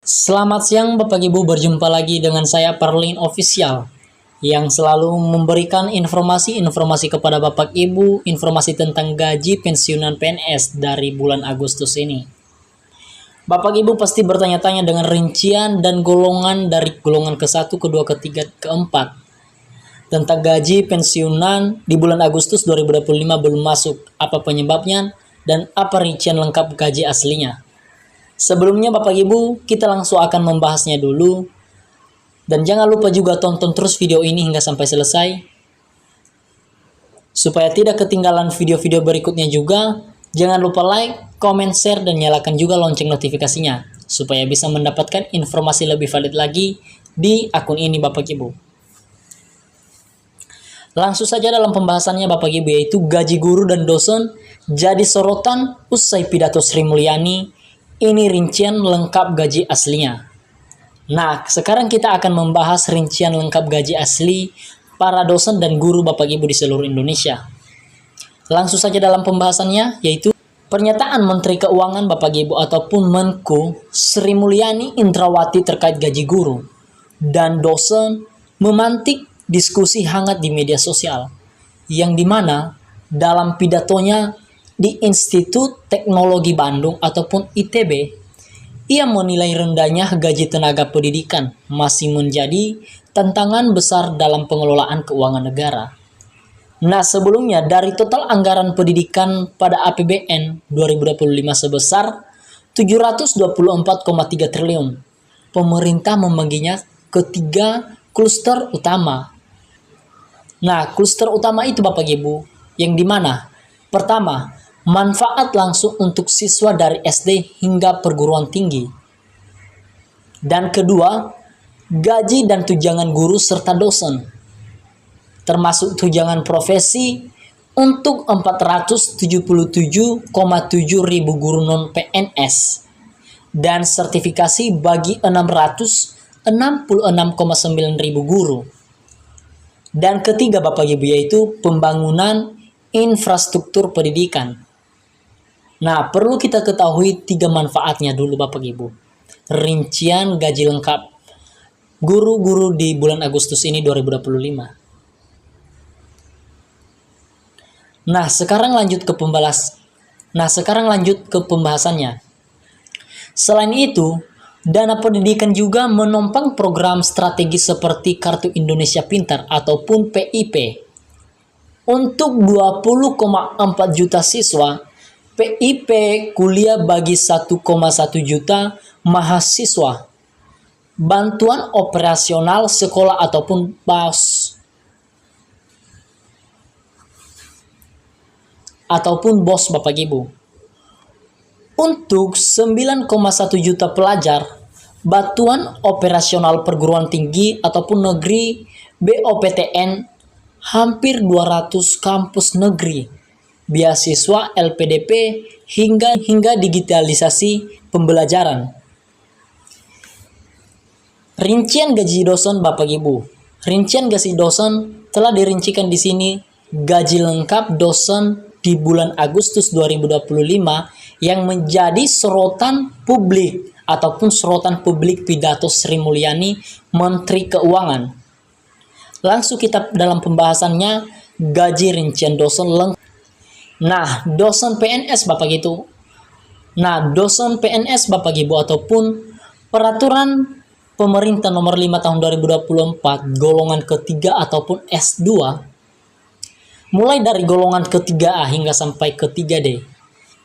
Selamat siang Bapak Ibu, berjumpa lagi dengan saya Perlin Official yang selalu memberikan informasi-informasi kepada Bapak Ibu, informasi tentang gaji pensiunan PNS dari bulan Agustus ini. Bapak Ibu pasti bertanya-tanya dengan rincian dan golongan dari golongan ke-1, ke-2, ke-3, ke-4 tentang gaji pensiunan di bulan Agustus 2025 belum masuk, apa penyebabnya dan apa rincian lengkap gaji aslinya. Sebelumnya Bapak Ibu, kita langsung akan membahasnya dulu. Dan jangan lupa juga tonton terus video ini hingga sampai selesai. Supaya tidak ketinggalan video-video berikutnya juga, jangan lupa like, comment, share, dan nyalakan juga lonceng notifikasinya. Supaya bisa mendapatkan informasi lebih valid lagi di akun ini Bapak Ibu. Langsung saja dalam pembahasannya Bapak Ibu, yaitu gaji guru dan dosen jadi sorotan usai pidato Sri Mulyani. Ini rincian lengkap gaji aslinya. Nah, sekarang kita akan membahas rincian lengkap gaji asli para dosen dan guru Bapak Ibu di seluruh Indonesia. Langsung saja dalam pembahasannya, yaitu pernyataan Menteri Keuangan Bapak Ibu ataupun Menko Sri Mulyani Indrawati terkait gaji guru dan dosen memantik diskusi hangat di media sosial, yang dimana dalam pidatonya di Institut Teknologi Bandung ataupun ITB, ia menilai rendahnya gaji tenaga pendidikan masih menjadi tantangan besar dalam pengelolaan keuangan negara. Nah, sebelumnya dari total anggaran pendidikan pada APBN 2025 sebesar 724,3 triliun, pemerintah membaginya ke 3 kluster utama. Nah, kluster utama itu Bapak Ibu, yang dimana pertama, manfaat langsung untuk siswa dari SD hingga perguruan tinggi. Dan kedua, gaji dan tunjangan guru serta dosen, termasuk tunjangan profesi untuk 477,7 ribu guru non-PNS dan sertifikasi bagi 666,9 ribu guru. Dan ketiga Bapak Ibu, yaitu pembangunan infrastruktur pendidikan. Nah, perlu kita ketahui 3 manfaatnya dulu Bapak Ibu. Rincian gaji lengkap guru-guru di bulan Agustus ini 2025. Nah, sekarang lanjut ke pembahasannya. Selain itu, dana pendidikan juga menopang program strategis seperti Kartu Indonesia Pintar ataupun PIP. Untuk 20,4 juta siswa, PIP kuliah bagi 1,1 juta mahasiswa, bantuan operasional sekolah ataupun BOS Bapak Ibu. Untuk 9,1 juta pelajar, bantuan operasional perguruan tinggi ataupun negeri BOPTN, hampir 200 kampus negeri, beasiswa LPDP hingga digitalisasi pembelajaran. Rincian gaji dosen Bapak Ibu. Rincian gaji dosen telah dirincikan di sini. Gaji lengkap dosen di bulan Agustus 2025 yang menjadi sorotan publik ataupun sorotan publik pidato Sri Mulyani Menteri Keuangan. Langsung kita dalam pembahasannya, gaji rincian dosen lengkap. Nah, dosen PNS Bapak Ibu. Dosen PNS Bapak Ibu ataupun peraturan pemerintah nomor 5 tahun 2024 golongan ketiga ataupun S2, mulai dari golongan ketiga A hingga sampai ketiga D,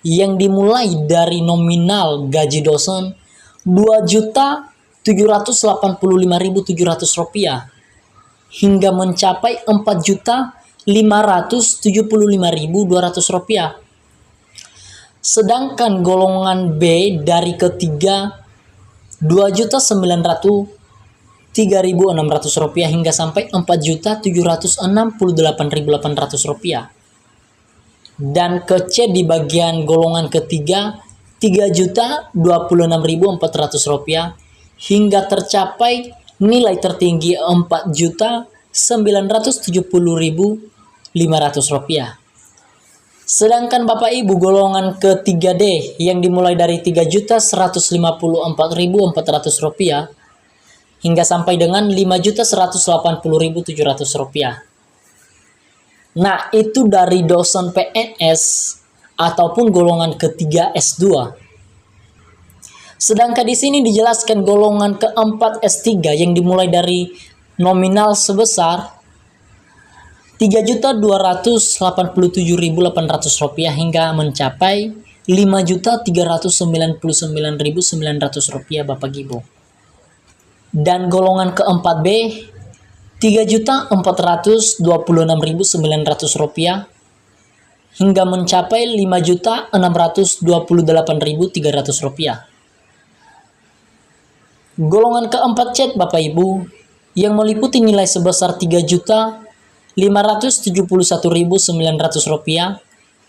yang dimulai dari nominal gaji dosen Rp2.785.700 hingga mencapai Rp4.575.200. Sedangkan golongan B dari ketiga Rp2.903.600 hingga sampai Rp4.768.800. Dan ke C di bagian golongan ketiga Rp3.026.400 hingga tercapai nilai tertinggi Rp4.970.500. Sedangkan Bapak Ibu golongan ke-3D yang dimulai dari Rp3.154.400 hingga sampai dengan Rp5.180.700. Nah, itu dari dosen PNS ataupun golongan ketiga S2. Sedangkan di sini dijelaskan golongan keempat S3 yang dimulai dari nominal sebesar Rp3.287.800 hingga mencapai Rp5.399.900 Bapak Ibu. Dan golongan keempat B Rp3.426.900 hingga mencapai Rp5.628.300. Golongan keempat C Bapak Ibu yang meliputi nilai sebesar Rp3.571.900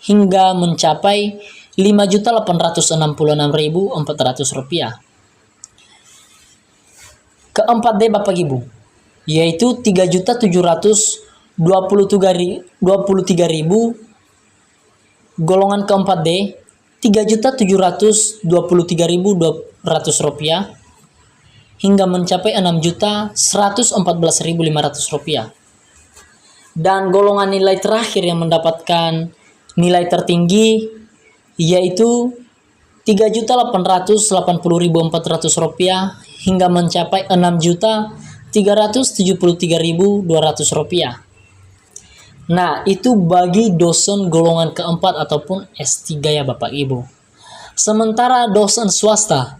hingga mencapai Rp5.866.400. Keempat D Bapak Ibu yaitu Rp3.723.000. Golongan keempat D Rp3.723.200 hingga mencapai Rp6.114.500. Dan golongan nilai terakhir yang mendapatkan nilai tertinggi yaitu Rp3.880.400 hingga mencapai Rp6.373.200. Nah, itu bagi dosen golongan keempat ataupun S3 ya Bapak Ibu. Sementara dosen swasta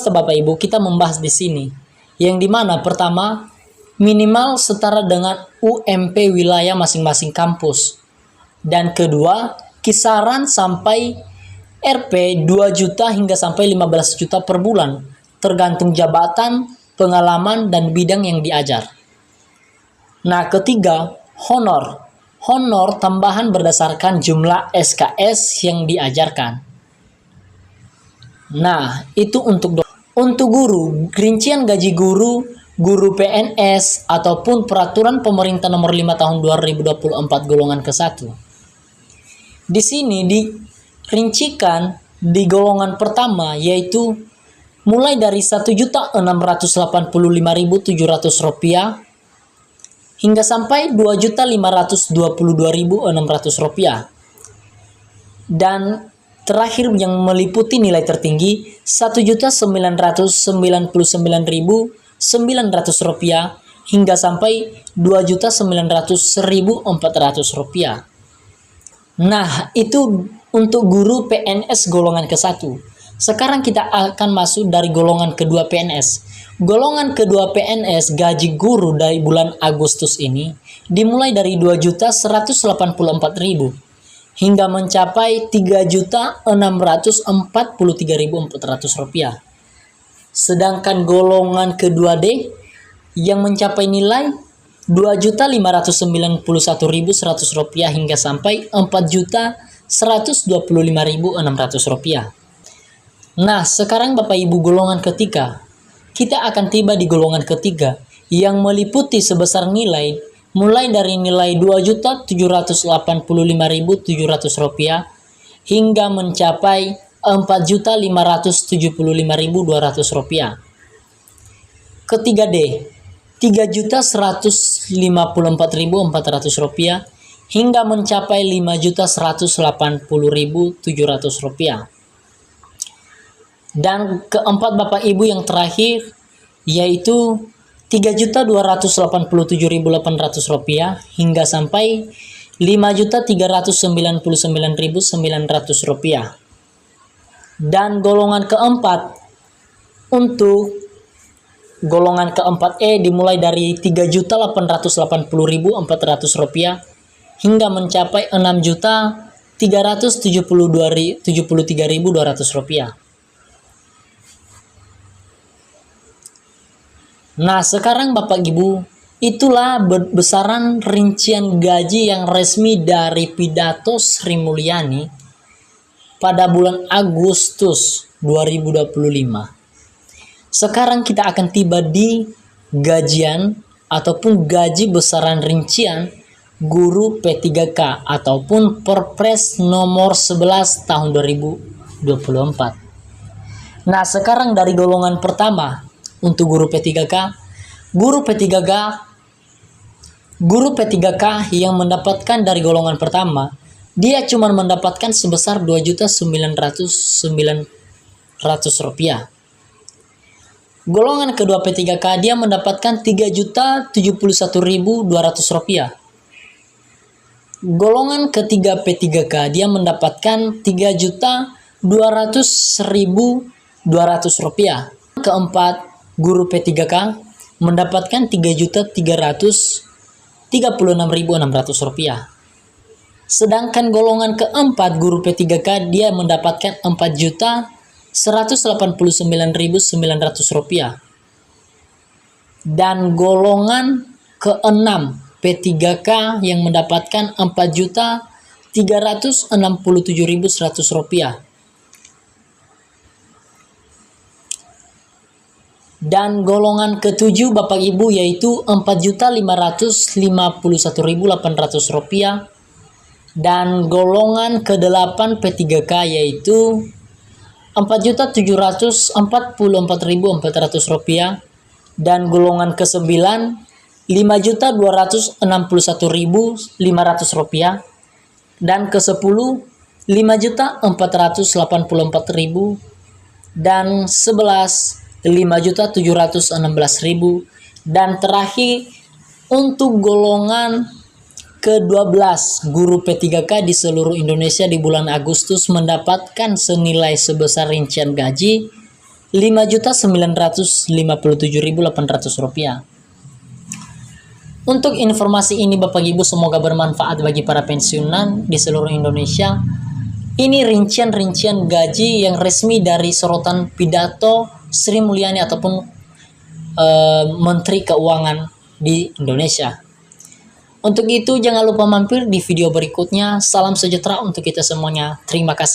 Bapak Ibu kita membahas di sini, yang dimana pertama minimal setara dengan UMP wilayah masing-masing kampus, dan kedua kisaran sampai Rp 2 juta hingga sampai 15 juta per bulan, tergantung jabatan, pengalaman, dan bidang yang diajar. Nah, ketiga, honor tambahan berdasarkan jumlah SKS yang diajarkan. Nah, itu untuk guru, rincian gaji guru PNS ataupun peraturan pemerintah nomor 5 tahun 2024 golongan ke-1. Di sini dirincikan di golongan pertama yaitu mulai dari Rp1.685.700 hingga sampai Rp2.522.600. Dan terakhir yang meliputi nilai tertinggi Rp1.999.900 hingga sampai Rp2.900.400. Nah, itu untuk guru PNS golongan ke-1. Sekarang kita akan masuk dari golongan kedua PNS. Golongan kedua PNS gaji guru dari bulan Agustus ini dimulai dari Rp2.184.000 hingga mencapai Rp3.643.400. Sedangkan golongan kedua D yang mencapai nilai Rp2.591.100 hingga sampai Rp4.125.600. Nah, sekarang Bapak Ibu golongan ketiga. Kita akan tiba di golongan ketiga yang meliputi sebesar nilai mulai dari nilai Rp2.785.700 hingga mencapai Rp4.575.200. Ketiga D, Rp3.154.400 hingga mencapai Rp5.180.700. Dan keempat Bapak Ibu yang terakhir yaitu Rp3.287.800 hingga sampai Rp5.399.900. Dan golongan keempat untuk golongan keempat E dimulai dari Rp3.880.400 hingga mencapai Rp6.373.200. Nah, sekarang Bapak Ibu, itulah besaran rincian gaji yang resmi dari pidato Sri Mulyani pada bulan Agustus 2025. Sekarang kita akan tiba di gajian ataupun gaji besaran rincian guru P3K ataupun Perpres nomor 11 tahun 2024. Nah, sekarang dari golongan pertama untuk guru P3K, guru P3K yang mendapatkan dari golongan pertama, dia cuma mendapatkan sebesar Rp2.900.900. Golongan kedua P3K dia mendapatkan Rp3.071.200. Golongan ketiga P3K dia mendapatkan Rp3.200.200. Keempat, guru P3K mendapatkan Rp3.336.600. Sedangkan golongan keempat guru P3K dia mendapatkan Rp4.189.900. Dan golongan keenam P3K yang mendapatkan Rp4.367.100. Dan golongan ketujuh Bapak Ibu yaitu Rp4.551.800. Dan golongan ke-8 P3K yaitu Rp4.744.400. Dan golongan ke-9 Rp5.261.500. Dan ke-10 Rp5.484.000. Dan 11 Rp5.716.000. Dan terakhir untuk golongan ke-12 guru P3K di seluruh Indonesia di bulan Agustus mendapatkan senilai sebesar rincian gaji Rp5.957.800. Untuk informasi ini Bapak Ibu semoga bermanfaat bagi para pensiunan di seluruh Indonesia. Ini rincian-rincian gaji yang resmi dari sorotan pidato Sri Mulyani ataupun Menteri Keuangan di Indonesia. Untuk itu jangan lupa mampir di video berikutnya. Salam sejahtera untuk kita semuanya. Terima kasih.